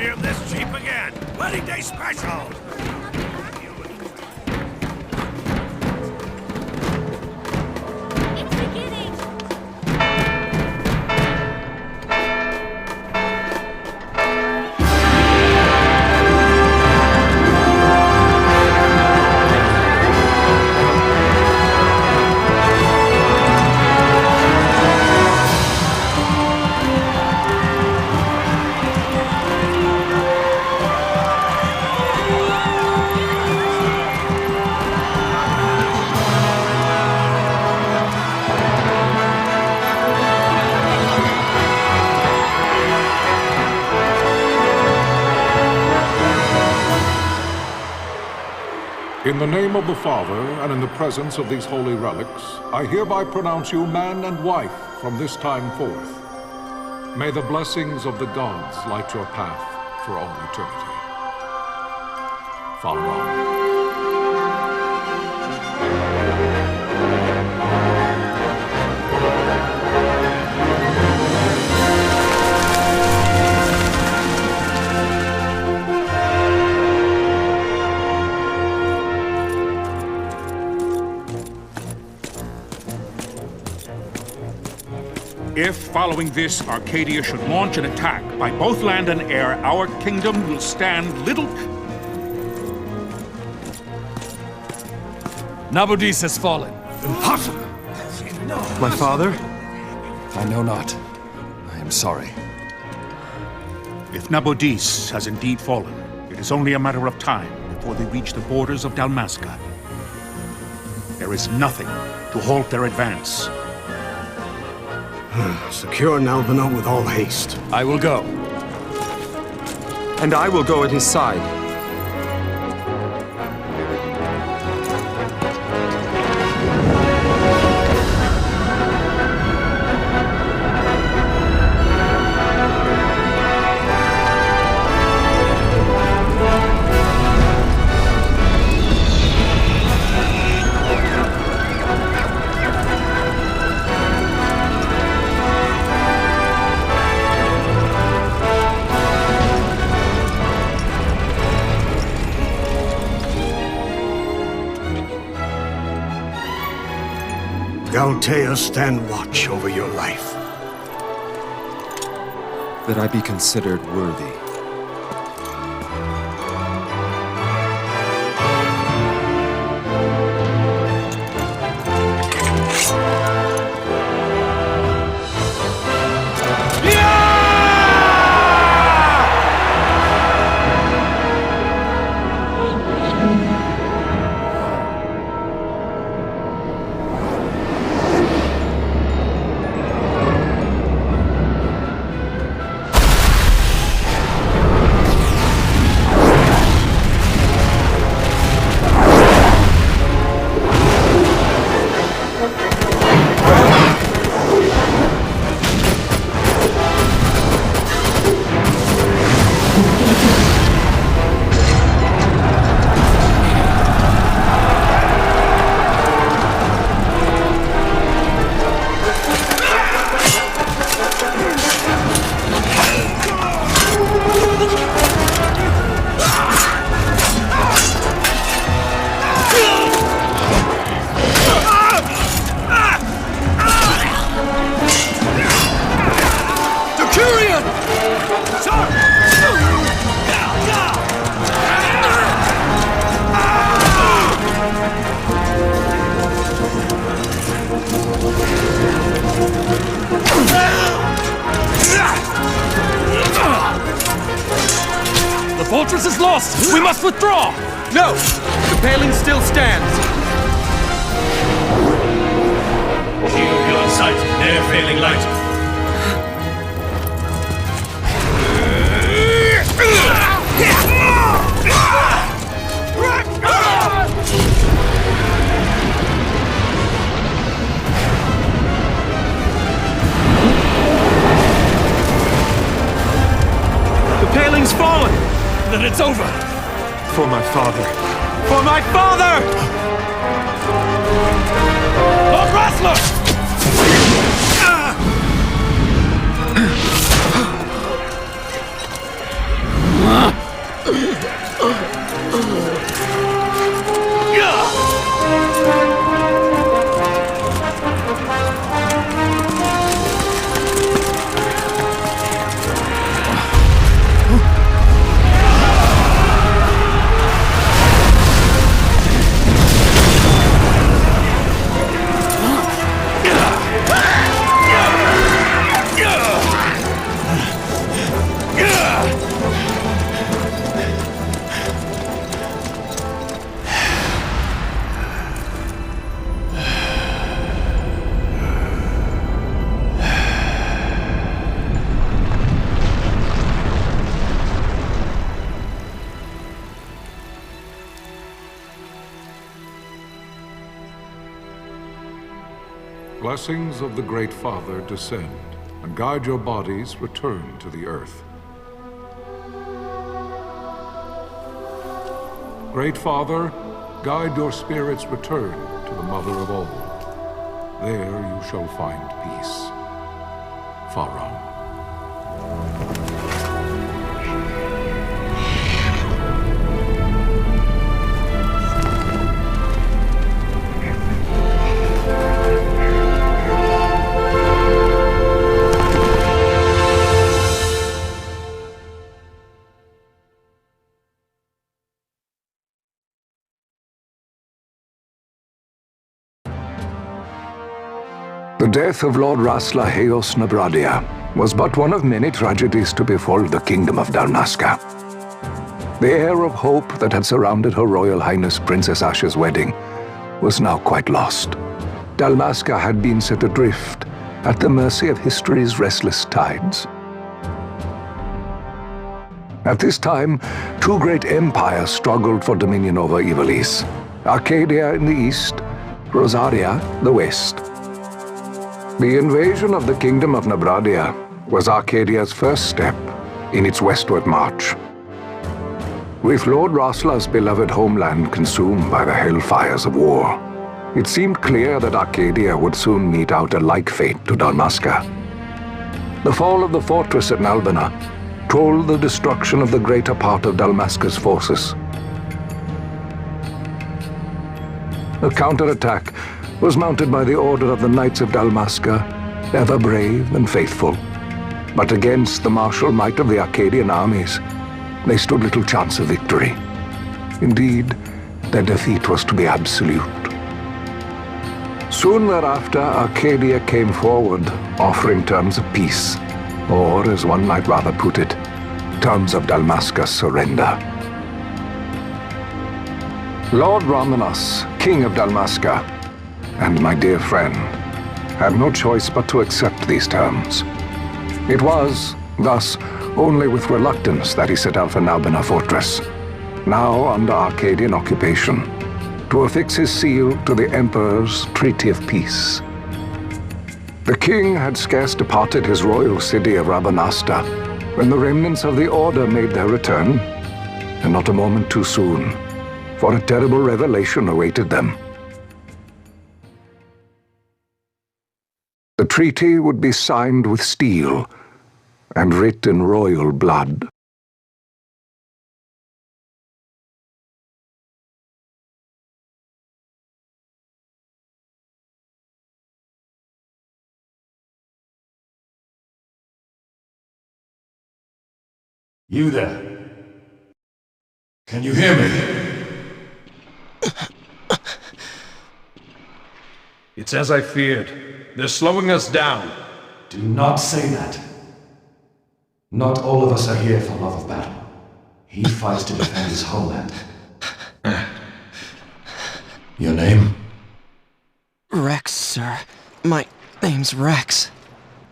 see him this cheap again. Wedding day special! It's beginning! In the name of the Father, and in the presence of these holy relics, I hereby pronounce you man and wife from this time forth. May the blessings of the gods light your path for all eternity. Farewell. If, following this, Arcadia should launch an attack by both land and air, our kingdom will stand little... Nabudis has fallen. Impossible! My father? I know not. I am sorry. If Nabudis has indeed fallen, it is only a matter of time before they reach the borders of Dalmasca. There is nothing to halt their advance. Secure Nalbino with all haste. I will go. And I will go at his side. Galtea, stand watch over your life. That I be considered worthy. The fortress is lost! We must withdraw! No! The paling still stands! Shield beyond sight, near failing light. The paling's fallen! Then it's over! For my father! For my father! Lord Rassler! blessings of the Great Father descend and guide your bodies return to the earth. Great Father, guide your spirits return to the Mother of all. There you shall find peace. Pharaoh. The death of Lord Rasla Heos Nabradia was but one of many tragedies to befall the Kingdom of Dalmasca. The air of hope that had surrounded Her Royal Highness Princess Asha's wedding was now quite lost. Dalmasca had been set adrift at the mercy of history's restless tides. At this time, two great empires struggled for dominion over Ivalice: Arcadia in the east, Rosaria the west. The invasion of the Kingdom of Nabradia was Arcadia's first step in its westward march. With Lord Rasla's beloved homeland consumed by the hellfires of war, it seemed clear that Arcadia would soon mete out a like fate to Dalmasca. The fall of the fortress at Nalbina told the destruction of the greater part of Dalmasca's forces. A counterattack was mounted by the Order of the Knights of Dalmasca, ever brave and faithful. But against the martial might of the Arcadian armies, they stood little chance of victory. Indeed, their defeat was to be absolute. Soon thereafter, Arcadia came forward, offering terms of peace, or, as one might rather put it, terms of Dalmasca's surrender. Lord Ramenas, King of Dalmasca, and my dear friend, had no choice but to accept these terms. It was, thus, only with reluctance that he set out for Nalbina Fortress, now under Arcadian occupation, to affix his seal to the Emperor's Treaty of Peace. The king had scarce departed his royal city of Rabanasta when the remnants of the Order made their return, and not a moment too soon, for a terrible revelation awaited them. The treaty would be signed with steel and writ in royal blood. You there? Can you hear me? It's as I feared. They're slowing us down. Do not say that. Not all of us are here for love of battle. He fights to defend his homeland. Your name? Rex, sir. My name's Rex.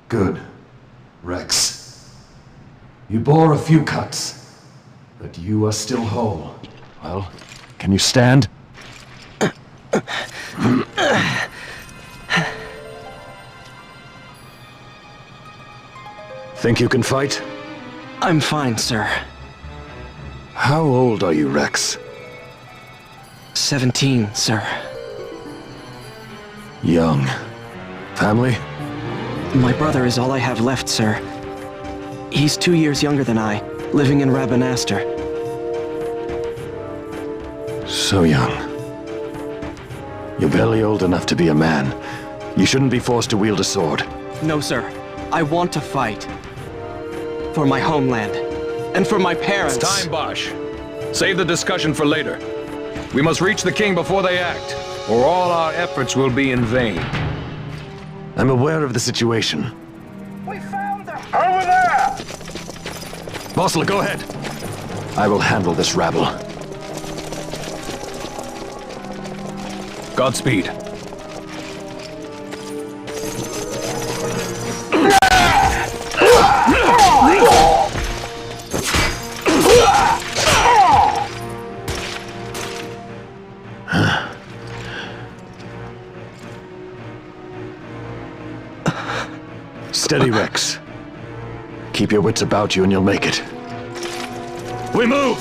Good. Rex. You bore a few cuts, but you are still whole. Well, can you stand? Think you can fight? I'm fine, sir. How old are you, Rex? 17, sir. Young. Family? My brother is all I have left, sir. He's 2 years younger than I, living in Rabanaster. So young. You're barely old enough to be a man. You shouldn't be forced to wield a sword. No, sir. I want to fight. For my homeland. And for my parents. It's time, Bosch. Save the discussion for later. We must reach the king before they act, or all our efforts will be in vain. I'm aware of the situation. We found them! Over there! Bossler, go ahead. I will handle this rabble. Godspeed. Steady, Rex. Keep your wits about you and you'll make it. We move!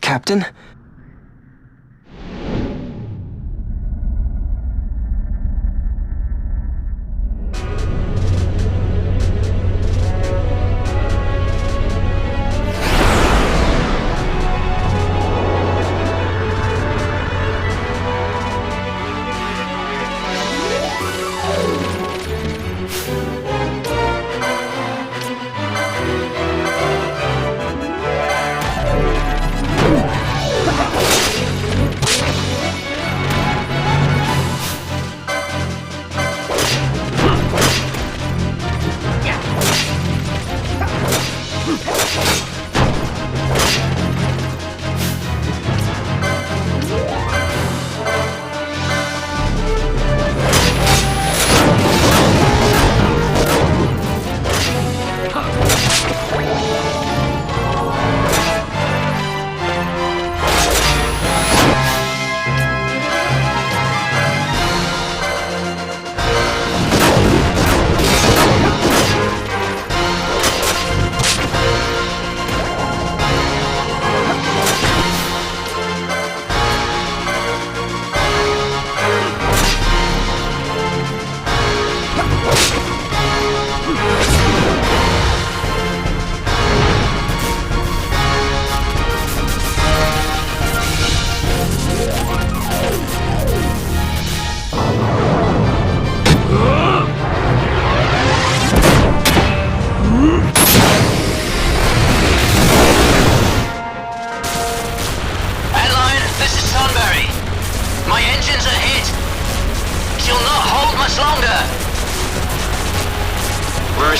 Captain?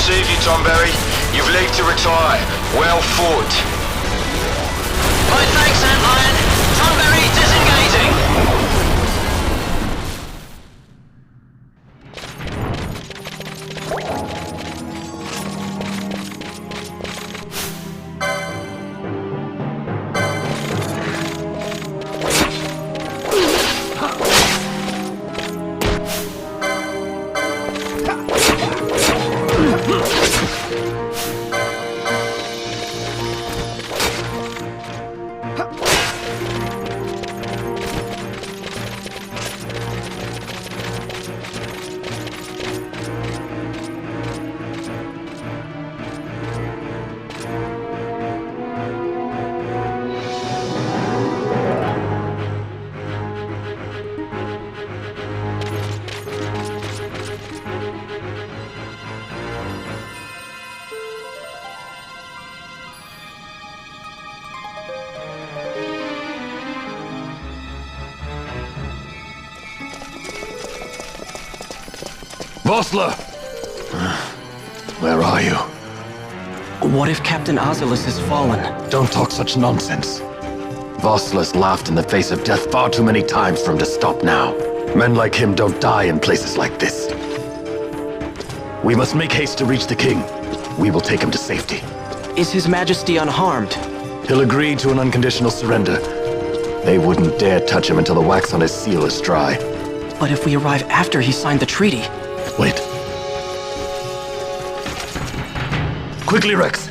receive you, Tomberry. You've leave to retire. Well fought. My thanks, Antlion. Tomberry disengaging. Vossler! Where are you? What if Captain Ozilus has fallen? Don't talk such nonsense. Vossler's laughed in the face of death far too many times for him to stop now. Men like him don't die in places like this. We must make haste to reach the king. We will take him to safety. Is His Majesty unharmed? He'll agree to an unconditional surrender. They wouldn't dare touch him until the wax on his seal is dry. But if we arrive after he signed the treaty... Wait. Quickly, Rex!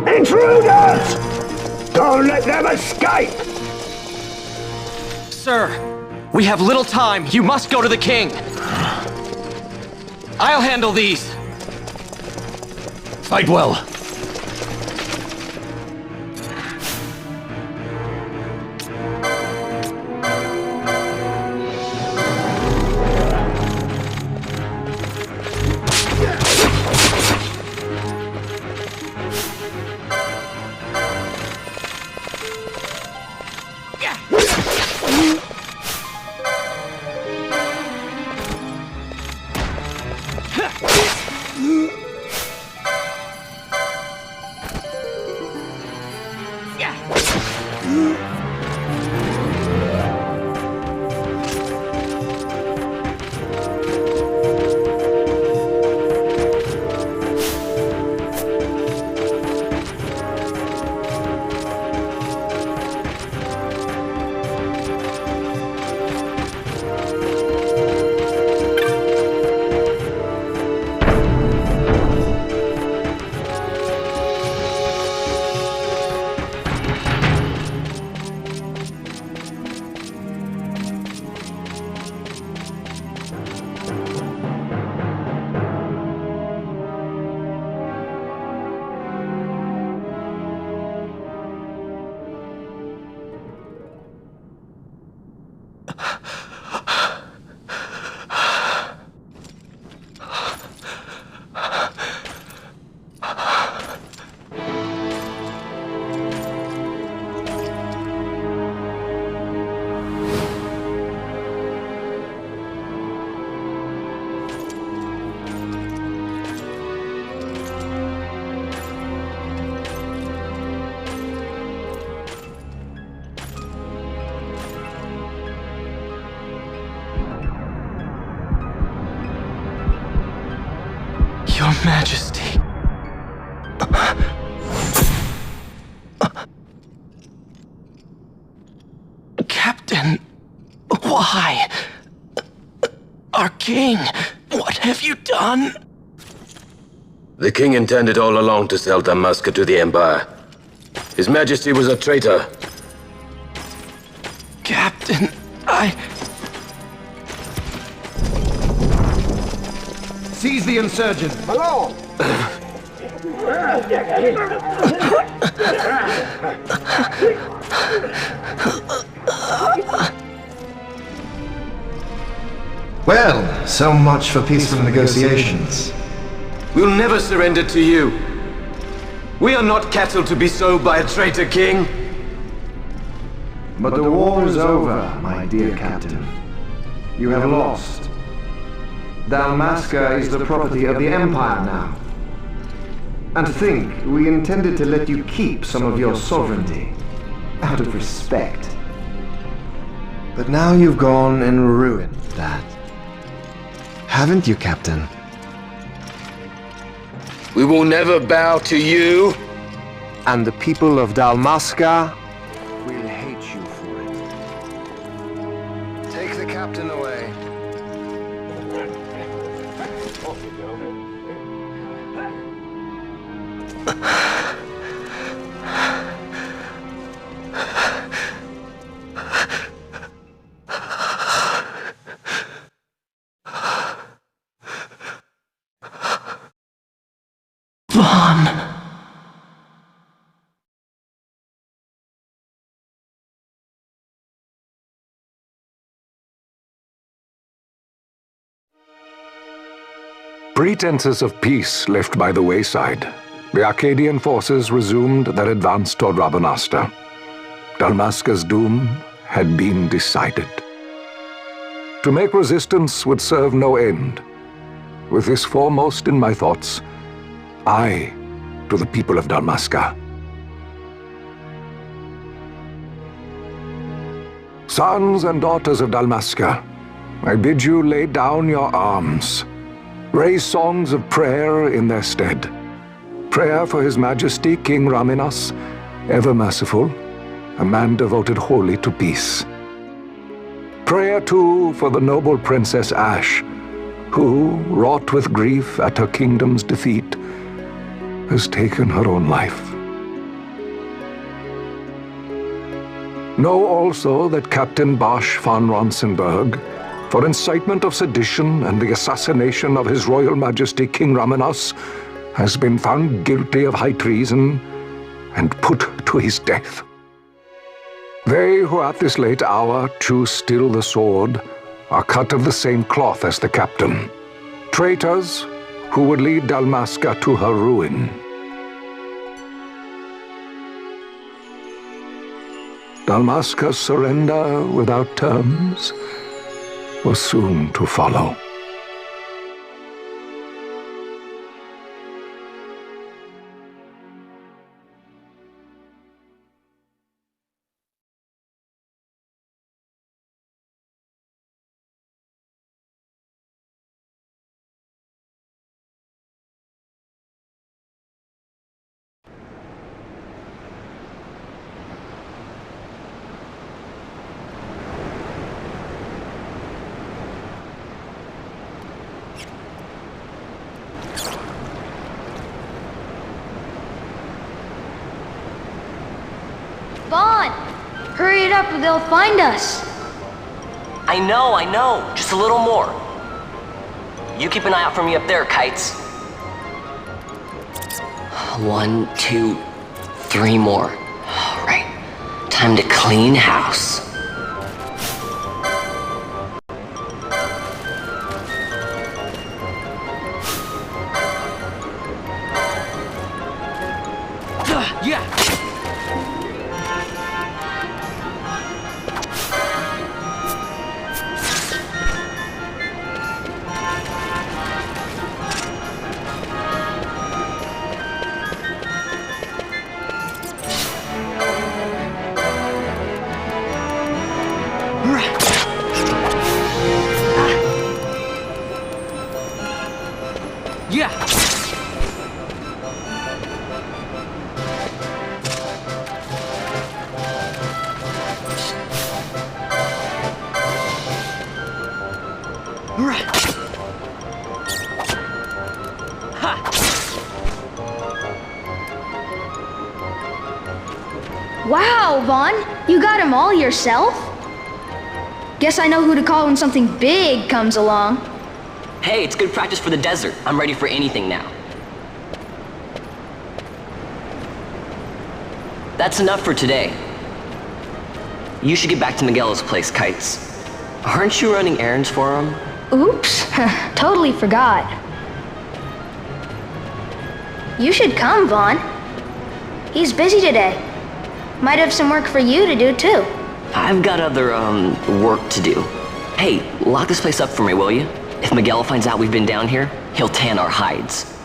Intruders! Don't let them escape! Sir, we have little time. You must go to the king. I'll handle these. Fight well. Your Majesty. Captain, why? Our king, what have you done? The king intended all along to sell Dalmasca to the Empire. His Majesty was a traitor. Captain, Seize the insurgent! Malone! Well, so much for peaceful negotiations. We'll never surrender to you. We are not cattle to be sold by a traitor king. But the war is over, my dear captain. You have lost. Dalmasca is the property of the Empire now. And to think, we intended to let you keep some of your sovereignty, out of respect. But now you've gone and ruined that. Haven't you, Captain? We will never bow to you. And the people of Dalmasca will hate you for it. Take the captain away. Pretenses of peace left by the wayside, the Arcadian forces resumed their advance toward Rabanastre. Dalmasca's doom had been decided. To make resistance would serve no end. With this foremost in my thoughts, I to the people of Dalmasca. Sons and daughters of Dalmasca, I bid you lay down your arms. Raise songs of prayer in their stead. Prayer for His Majesty King Raminas, ever merciful, a man devoted wholly to peace. Prayer, too, for the noble Princess Ash, who, wrought with grief at her kingdom's defeat, has taken her own life. Know also that Captain Bosch von Ronsenberg, for incitement of sedition and the assassination of His Royal Majesty King Raminas, has been found guilty of high treason and put to his death. They who at this late hour choose still the sword are cut of the same cloth as the captain, traitors who would lead Dalmasca to her ruin. Dalmasca's surrender without terms was soon to follow. Vaughn! Hurry it up or they'll find us! I know. Just a little more. You keep an eye out for me up there, Kites. 1, 2, 3 more. All right. Time to clean house. Yeah! Yeah! Wow, Vaughn! You got them all yourself? Guess I know who to call when something big comes along. Hey, it's good practice for the desert. I'm ready for anything now. That's enough for today. You should get back to Miguel's place, Kites. Aren't you running errands for him? Oops, totally forgot. You should come, Vaughn. He's busy today. Might have some work for you to do, too. I've got other, work to do. Hey, lock this place up for me, will you? If Miguel finds out we've been down here, he'll tan our hides.